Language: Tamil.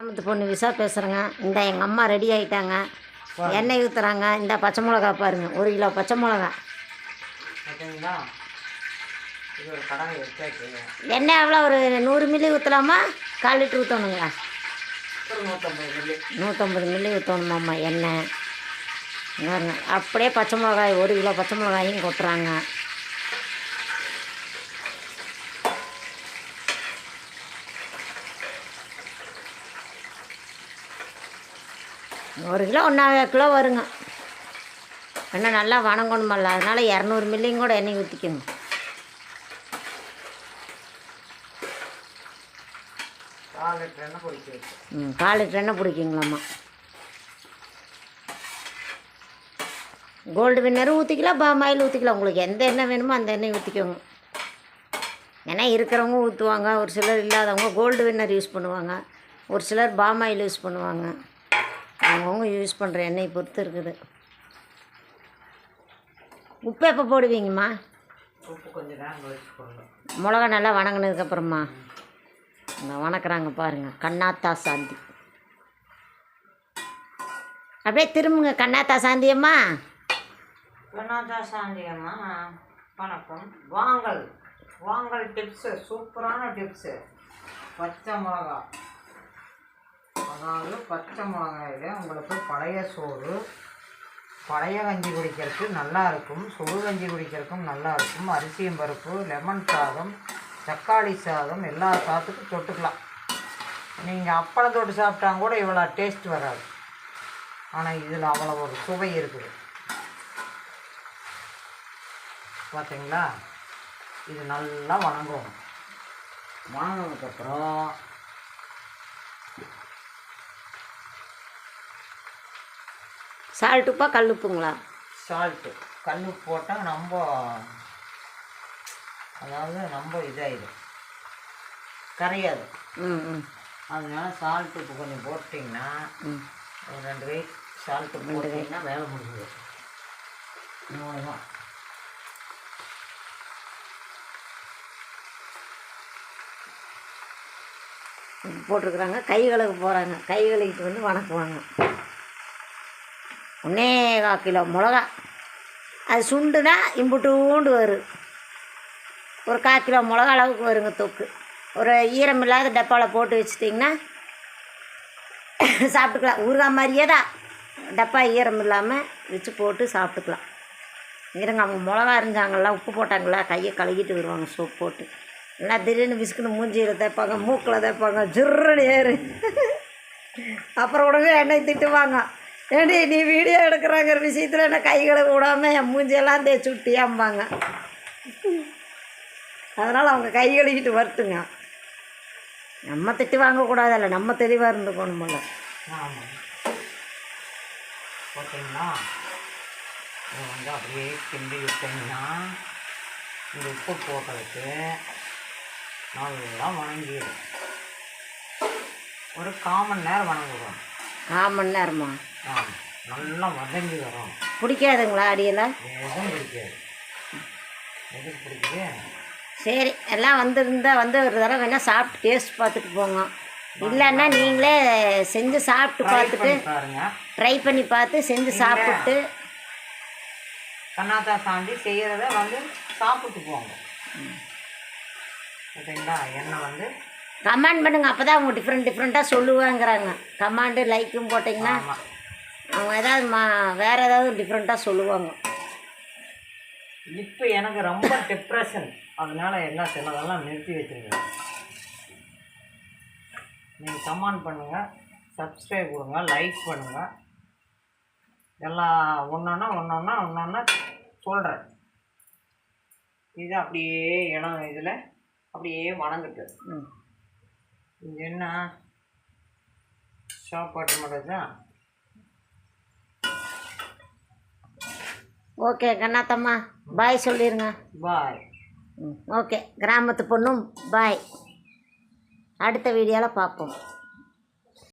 கிராமத்து பொண்ணு விசா பேசுகிறேங்க. இந்த எங்கள் அம்மா ரெடி ஆகிட்டாங்க. எண்ணெய் ஊற்றுறாங்க. இந்த பச்சை மிளகா பாருங்கள், 1 கிலோ பச்சை மிளகா. எண்ணெய் எவ்வளோ? ஒரு 100 மில்லி ஊற்றலாமா? 1/4 லிட்டர் ஊற்றணுங்களா? 150 மில்லி ஊற்றணுமாம்மா எண்ணெய். பாருங்க, அப்படியே பச்சை மிளகாய் 1 கிலோ பச்சை மிளகாயும் கொட்டுறாங்க. ஒரு கிலோ 1/4 கிலோ வருங்க. எண்ணெய் நல்லா வணங்கணுமல்ல, அதனால் 200 மில்லியும் கூட எண்ணெய் ஊற்றிக்கோங்க. கால் லிட்டர் எண்ணெய் பிடிக்குங்களாம்மா. கோல்டு வின்னரும் ஊற்றிக்கலாம், பாமாயில் ஊற்றிக்கலாம். உங்களுக்கு எந்த எண்ணெய் வேணுமோ அந்த எண்ணெய் ஊற்றிக்கோங்க. ஏன்னா இருக்கிறவங்க ஊற்றுவாங்க, ஒரு சிலர் இல்லாதவங்க கோல்டு வின்னர் யூஸ் பண்ணுவாங்க, ஒரு சிலர் பாமாயில் யூஸ் பண்ணுவாங்க. அவங்கவுங்க யூஸ் பண்ணுற எண்ணெயை பொறுத்து இருக்குது. உப்பு எப்போ போடுவீங்கம்மா? உப்பு கொஞ்சம் நேரம் வச்சு போடணும். மிளகா நல்லா வணங்கினதுக்கப்புறமா இந்த வணக்குறாங்க பாருங்கள். கண்ணாத்தா சாந்தி அப்படியே திரும்புங்க. கண்ணாத்தா சாந்தியம்மா, கண்ணாத்தா சாந்தியம்மா வணக்கம். வாங்கல் டிப்ஸு, சூப்பரான டிப்ஸு. பச்சை மிளகா, அதாவது பச்சை மிளகாயில் உங்களுக்கு பழைய சோறு, பழைய கஞ்சி குடிக்கிறதுக்கு நல்லாயிருக்கும், சுடு கஞ்சி குடிக்கிறதுக்கும் நல்லாயிருக்கும். அரிசியும் பருப்பு, லெமன் சாதம், தக்காளி சாதம், எல்லா சாதத்துக்கும் தொட்டுக்கலாம். நீங்கள் அப்பளம் தொட்டு சாப்பிட்டாங்க கூட இவ்வளோ டேஸ்ட் வராது. ஆனால் இதில் அவ்வளோ ஒரு சுவை இருக்குது. பார்த்தீங்களா? இது நல்லா வணங்கணும். வணங்கினதுக்கப்புறம் சால்ட்டுப்பா கல்லுப்புங்களா? சால்ட்டு கல்லுப்பு போட்டால் ரொம்ப இதாகிடும், கரையாது. அதனால சால்ட்டு உப்பு கொஞ்சம் போட்டிங்கன்னா, ஒரு 2 வெயிட் சால்ட்டு போட்டிங்கன்னா வேலை முடிஞ்சது. இவ்வளோதான். போட்டிருக்குறாங்க. கை கழுக போகிறாங்க. கை கழுகிட்டு வந்து வணக்குவாங்க. 1/4 கிலோ மிளகா, அது சுண்டுனா இம்புட்டூண்டு வரும். ஒரு 1/4 கிலோ மிளகா அளவுக்கு வருங்க தொக்கு. ஒரு ஈரம் இல்லாத டப்பாவில் போட்டு வச்சிட்டிங்கன்னா சாப்பிட்டுக்கலாம். ஊறுகாய் மாதிரியே தான், டப்பா ஈரம் இல்லாமல் வச்சு போட்டு சாப்பிட்டுக்கலாம். இருங்க, அவங்க மிளகா இருந்தாங்களா, உப்பு போட்டாங்களா, கையை கழுகிட்டு வருவாங்க சோப்பு போட்டு. இல்லைனா திடீர்னு விசுக்குன்னு மூஞ்சியில் தேய்ப்பாங்க, மூக்கில் தேய்ப்பாங்க, ஜுர்ன்னு ஏறு. அப்புறம் உடனே எண்ணெய் திட்டுவாங்க, ஏண்டி நீ வீடியோ எடுக்கிறாங்கிற விஷயத்தில் என்ன கை கழுவ விடாமல் என் மூஞ்சியெல்லாம் தேய்ச்சி விட்டியாம்பாங்க. அதனால் அவங்க கை கழுவிட்டு வரட்டுங்க. நம்ம திட்டு வாங்கக்கூடாதல்ல, நம்ம தெளிவாக இருந்துக்கணுமில்ல. ஆமாம். ஓகேங்களா? இதை அப்படியே கிண்டி விட்டிங்கன்னா இந்த உப்பு போட்டதுக்கு நல்லா வணங்கிடும். ஒரு 1/4 மணி நேரம் வணங்குவோம். 1/4 மணி நேரமா? ஆமாம், நல்லா வதங்கி வரும். பிடிக்காதுங்களா அடியில்? எதுவும் பிடிக்காது. எதுக்கு பிடிக்குது? சரி, எல்லாம் வந்து ஒரு தடவை வேணால் சாப்பிட்டு டேஸ்ட் பார்த்துட்டு போங்க. இல்லைன்னா நீங்களே செஞ்சு சாப்பிட்டு பார்த்துட்டு பாருங்கள், ட்ரை பண்ணி பார்த்து செஞ்சு சாப்பிட்டு கண்ணாத்தா சாந்தி செய்கிறத சாப்பிட்டு போங்க. ஓகேங்களா? எண்ணெய் கமெண்ட் பண்ணுங்கள். அப்போ தான் அவங்க டிஃப்ரெண்ட்டாக சொல்லுவாங்கிறாங்க. கமெண்டு லைக்கும் போட்டிங்கன்னா அவங்க ஏதாவது வேறு ஏதாவது டிஃப்ரெண்ட்டாக சொல்லுவாங்க. இப்போ எனக்கு ரொம்ப டிப்ரெஷன், அதனால் எல்லாம் சிலதெல்லாம் நிறுத்தி வச்சுருங்க. நீங்கள் கமெண்ட் பண்ணுங்கள், சப்ஸ்கிரைப் கொடுங்க, லைக் பண்ணுங்கள். எல்லாம் ஒன்றொன்னா சொல்கிறேன். இது அப்படியே இதில் அப்படியே வணங்குது. இது என்ன சாப்பாட்டு மட்டும் தான். ஓகே கண்ணாத்தம்மா, பாய் சொல்லிடுங்க. பாய். ஓகே, கிராமத்து பொண்ணும் பாய். அடுத்த வீடியோவில் பார்ப்போம்.